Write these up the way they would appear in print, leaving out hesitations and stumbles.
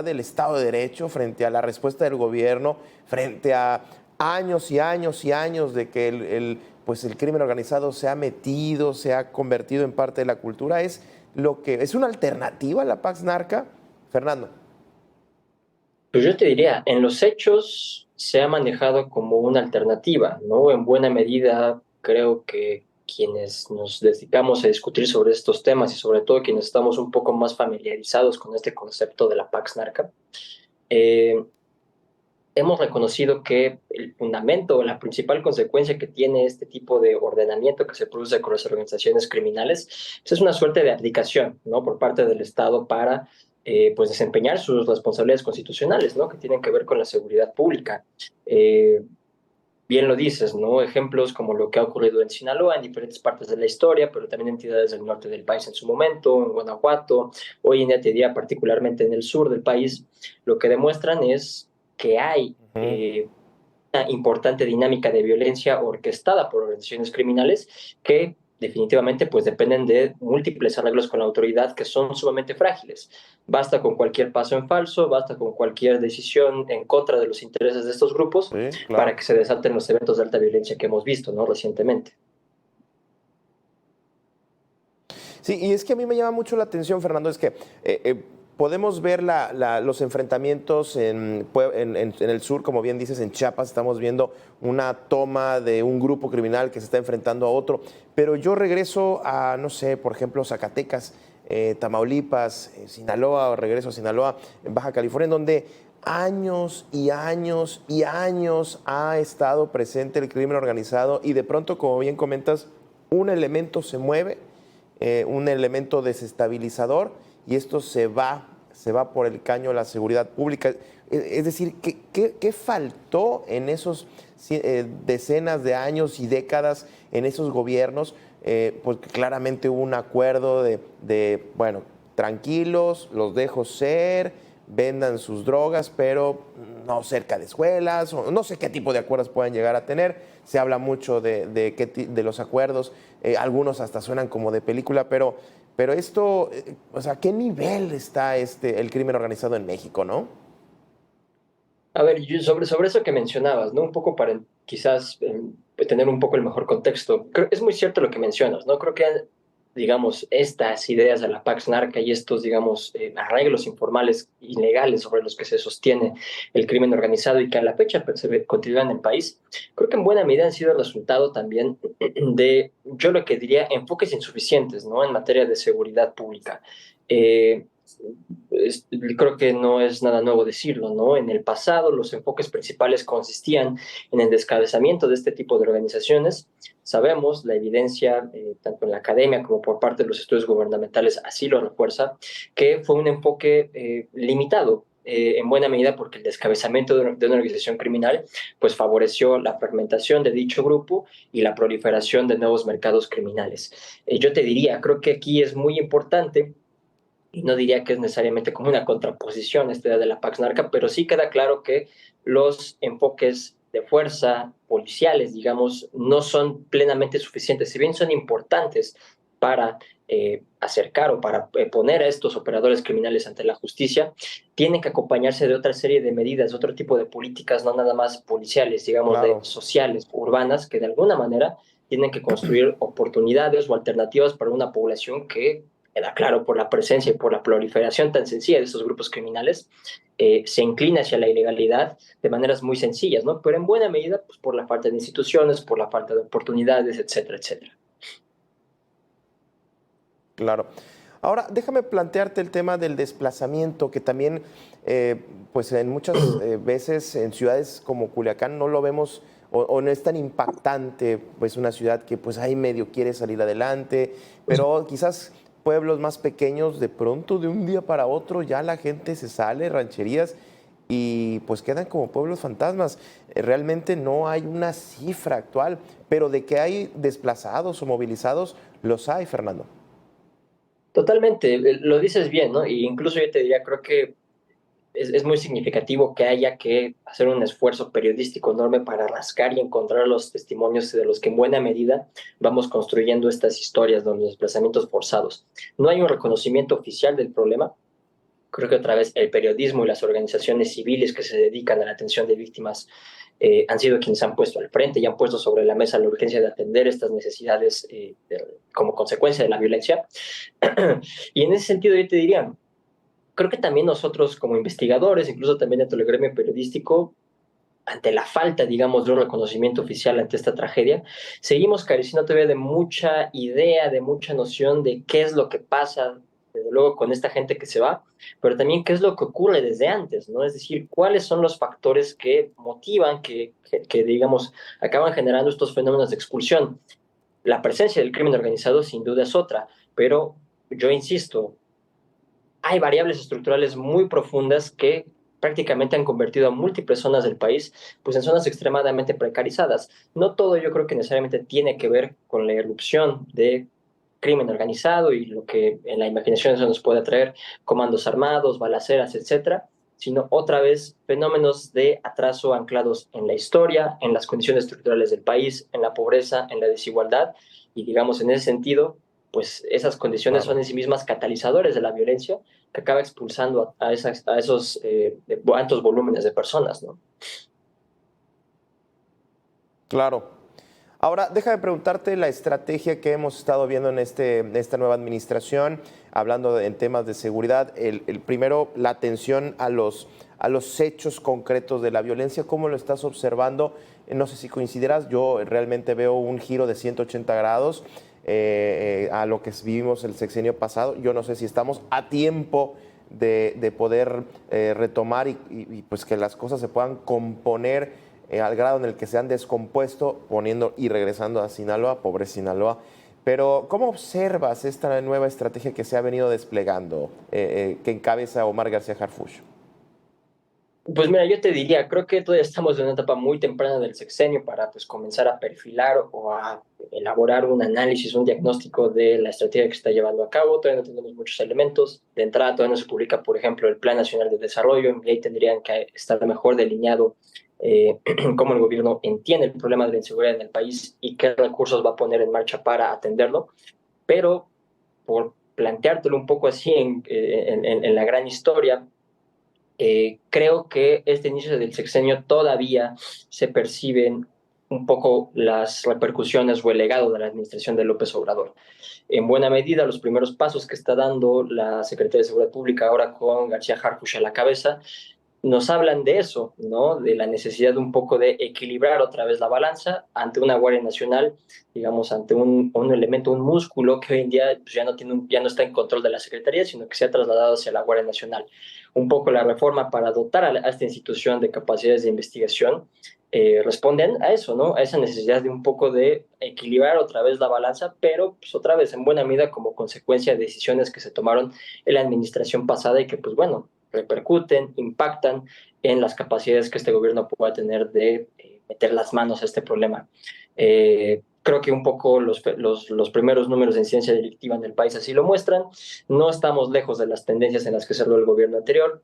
del Estado de Derecho, frente a la respuesta del gobierno, frente a años y años y años de que pues el crimen organizado se ha metido, se ha convertido en parte de la cultura, es una alternativa a la Pax Narca, Fernando. Pues yo te diría, en los hechos se ha manejado como una alternativa, ¿no? En buena medida, creo que quienes nos dedicamos a discutir sobre estos temas y sobre todo quienes estamos un poco más familiarizados con este concepto de la Pax Narca, eh, hemos reconocido que el fundamento o la principal consecuencia que tiene este tipo de ordenamiento que se produce con las organizaciones criminales pues es una suerte de abdicación, ¿no? Por parte del Estado para pues desempeñar sus responsabilidades constitucionales, ¿no? Que tienen que ver con la seguridad pública. Eh, Bien lo dices, ¿no? Ejemplos como lo que ha ocurrido en Sinaloa, en diferentes partes de la historia, pero también en entidades del norte del país en su momento, en Guanajuato, hoy en día te diría particularmente en el sur del país, lo que demuestran es que hay Ujú. una importante dinámica de violencia orquestada por organizaciones criminales que definitivamente pues dependen de múltiples arreglos con la autoridad que son sumamente frágiles. Basta con cualquier paso en falso, basta con cualquier decisión en contra de los intereses de estos grupos Sí, para claro. que se desaten los eventos de alta violencia que hemos visto, ¿no? Recientemente. Sí, y es que a mí me llama mucho la atención, Fernando, es que podemos ver los enfrentamientos en el sur, como bien dices, en Chiapas, estamos viendo una toma de un grupo criminal que se está enfrentando a otro, pero yo regreso a, no sé, por ejemplo, Zacatecas, Tamaulipas, Sinaloa, o regreso a Sinaloa, en Baja California, en donde años y años y años ha estado presente el crimen organizado y de pronto, como bien comentas, un elemento se mueve, un elemento desestabilizador y esto se va por el caño a la seguridad pública. Es decir, ¿qué faltó en esos decenas de años y décadas en esos gobiernos? Porque claramente hubo un acuerdo bueno, tranquilos, los dejo ser, vendan sus drogas, pero no cerca de escuelas, o no sé qué tipo de acuerdos puedan llegar a tener. Se habla mucho de los acuerdos, algunos hasta suenan como de película, pero esto, o sea, ¿qué nivel está el crimen organizado en México, no? A ver, sobre eso que mencionabas, ¿no? Un poco para quizás tener un poco el mejor contexto. Es muy cierto lo que mencionas, ¿no? Creo que, digamos, estas ideas de la Pax Narca y estos, digamos, arreglos informales ilegales sobre los que se sostiene el crimen organizado y que a la fecha pues, continúan en el país, creo que en buena medida han sido el resultado también de, yo lo que diría, enfoques insuficientes, ¿no? En materia de seguridad pública. Eh, Creo que no es nada nuevo decirlo, ¿no? En el pasado los enfoques principales consistían en el descabezamiento de este tipo de organizaciones. Sabemos, la evidencia, tanto en la academia como por parte de los estudios gubernamentales, así lo refuerza, que fue un enfoque limitado. En buena medida porque el descabezamiento de una organización criminal pues favoreció la fragmentación de dicho grupo y la proliferación de nuevos mercados criminales. Yo te diría, creo que aquí es muy importante y no diría que es necesariamente como una contraposición esta idea de la Pax Narca, pero sí queda claro que los enfoques de fuerza policiales, digamos, no son plenamente suficientes, si bien son importantes para acercar o para poner a estos operadores criminales ante la justicia, tienen que acompañarse de otra serie de medidas, de otro tipo de políticas, no nada más policiales, digamos, de Claro. sociales, urbanas, que de alguna manera tienen que construir oportunidades o alternativas para una población que queda claro por la presencia y por la proliferación tan sencilla de estos grupos criminales, se inclina hacia la ilegalidad de maneras muy sencillas, ¿no? Pero en buena medida, pues por la falta de instituciones, por la falta de oportunidades, etcétera, etcétera. Claro. Ahora, déjame plantearte el tema del desplazamiento, que también, pues en muchas veces en ciudades como Culiacán no lo vemos o no es tan impactante, pues una ciudad que pues ahí medio quiere salir adelante, pero quizás pueblos más pequeños, de pronto de un día para otro ya la gente se sale, rancherías, y pues quedan como pueblos fantasmas. Realmente no hay una cifra actual, pero de que hay desplazados o movilizados, los hay, Fernando. Totalmente, lo dices bien, ¿no? Y incluso yo te diría, creo que es muy significativo que haya que hacer un esfuerzo periodístico enorme para rascar y encontrar los testimonios de los que en buena medida vamos construyendo estas historias de los desplazamientos forzados. No hay un reconocimiento oficial del problema, Creo que otra vez el periodismo y las organizaciones civiles que se dedican a la atención de víctimas han sido quienes han puesto al frente y han puesto sobre la mesa la urgencia de atender estas necesidades como consecuencia de la violencia. Y en ese sentido yo te diría, creo que también nosotros como investigadores, incluso también dentro del gremio periodístico, ante la falta, digamos, de un reconocimiento oficial ante esta tragedia, seguimos careciendo todavía de mucha idea, de mucha noción de qué es lo que pasa, desde luego, con esta gente que se va, pero también qué es lo que ocurre desde antes, ¿no? Es decir, cuáles son los factores que motivan, digamos, acaban generando estos fenómenos de expulsión. La presencia del crimen organizado sin duda es otra, pero yo insisto, hay variables estructurales muy profundas que prácticamente han convertido a múltiples zonas del país pues en zonas extremadamente precarizadas. No todo yo creo que necesariamente tiene que ver con la erupción de crimen organizado y lo que en la imaginación se nos puede atraer, comandos armados, balaceras, etcétera, sino otra vez fenómenos de atraso anclados en la historia, en las condiciones estructurales del país, en la pobreza, en la desigualdad, y digamos en ese sentido, pues esas condiciones Claro. son en sí mismas catalizadores de la violencia que acaba expulsando a esos altos volúmenes de personas, ¿no? Claro. Ahora, déjame preguntarte la estrategia que hemos estado viendo en esta nueva administración, hablando en temas de seguridad. El primero, la atención a los hechos concretos de la violencia. ¿Cómo lo estás observando? No sé si coincidirás, yo realmente veo un giro de 180 grados a lo que vivimos el sexenio pasado. Yo no sé si estamos a tiempo de poder retomar y pues que las cosas se puedan componer al grado en el que se han descompuesto, poniendo y regresando a Sinaloa, pobre Sinaloa. Pero, ¿cómo observas esta nueva estrategia que se ha venido desplegando, que encabeza Omar García Harfuch? Pues mira, yo te diría, creo que todavía estamos en una etapa muy temprana del sexenio para pues comenzar a perfilar o a elaborar un análisis, un diagnóstico de la estrategia que se está llevando a cabo. Todavía no tenemos muchos elementos. De entrada, todavía no se publica, por ejemplo, el Plan Nacional de Desarrollo, y ahí tendrían que estar mejor delineado cómo el gobierno entiende el problema de la inseguridad en el país y qué recursos va a poner en marcha para atenderlo. Pero por planteártelo un poco así en la gran historia, creo que este inicio del sexenio todavía se perciben un poco las repercusiones o el legado de la administración de López Obrador. En buena medida, los primeros pasos que está dando la Secretaría de Seguridad Pública ahora con García Harfuch a la cabeza nos hablan de eso, ¿no? De la necesidad un poco de equilibrar otra vez la balanza ante una Guardia Nacional, digamos, ante un elemento, un músculo que hoy en día pues, ya no está en control de la Secretaría, sino que se ha trasladado hacia la Guardia Nacional. Un poco la reforma para dotar a esta institución de capacidades de investigación responden a eso, ¿no? A esa necesidad de un poco de equilibrar otra vez la balanza, pero pues otra vez en buena medida como consecuencia de decisiones que se tomaron en la administración pasada y que pues bueno, repercuten, impactan en las capacidades que este gobierno pueda tener de meter las manos a este problema. Creo que un poco los primeros números de incidencia delictiva en el país así lo muestran. No estamos lejos de las tendencias en las que cerró el gobierno anterior.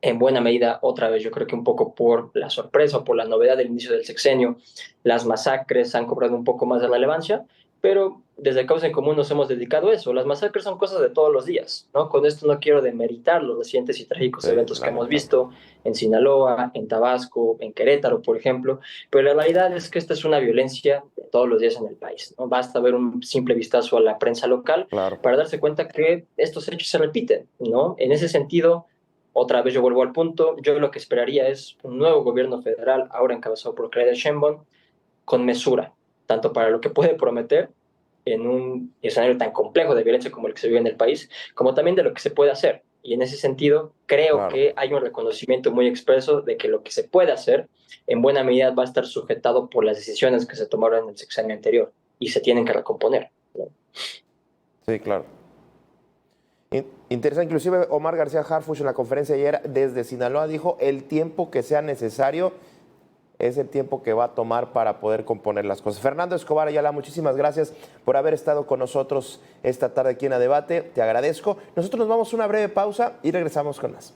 En buena medida, otra vez, yo creo que un poco por la sorpresa o por la novedad del inicio del sexenio, las masacres han cobrado un poco más de relevancia, pero desde Causa en Común nos hemos dedicado a eso. Las masacres son cosas de todos los días, ¿no? Con esto no quiero demeritar los recientes y trágicos Sí, eventos que hemos lamentable. visto en Sinaloa, en Tabasco, en Querétaro, por ejemplo, pero la realidad es que esta es una violencia de todos los días en el país, ¿no? Basta ver un simple vistazo a la prensa local Claro. para darse cuenta que estos hechos se repiten, ¿no? En ese sentido, otra vez yo vuelvo al punto, yo lo que esperaría es un nuevo gobierno federal, ahora encabezado por Claudia Sheinbaum, con mesura, tanto para lo que puede prometer en un escenario tan complejo de violencia como el que se vive en el país, como también de lo que se puede hacer. Y en ese sentido, creo Claro. que hay un reconocimiento muy expreso de que lo que se puede hacer, en buena medida, va a estar sujetado por las decisiones que se tomaron en el sexenio anterior y se tienen que recomponer, ¿no? Sí, claro. Interesante, inclusive Omar García Harfuch en la conferencia ayer desde Sinaloa dijo el tiempo que sea necesario es el tiempo que va a tomar para poder componer las cosas. Fernando Escobar Ayala, muchísimas gracias por haber estado con nosotros esta tarde aquí en A Debate. Te agradezco. Nosotros nos vamos a una breve pausa y regresamos con más.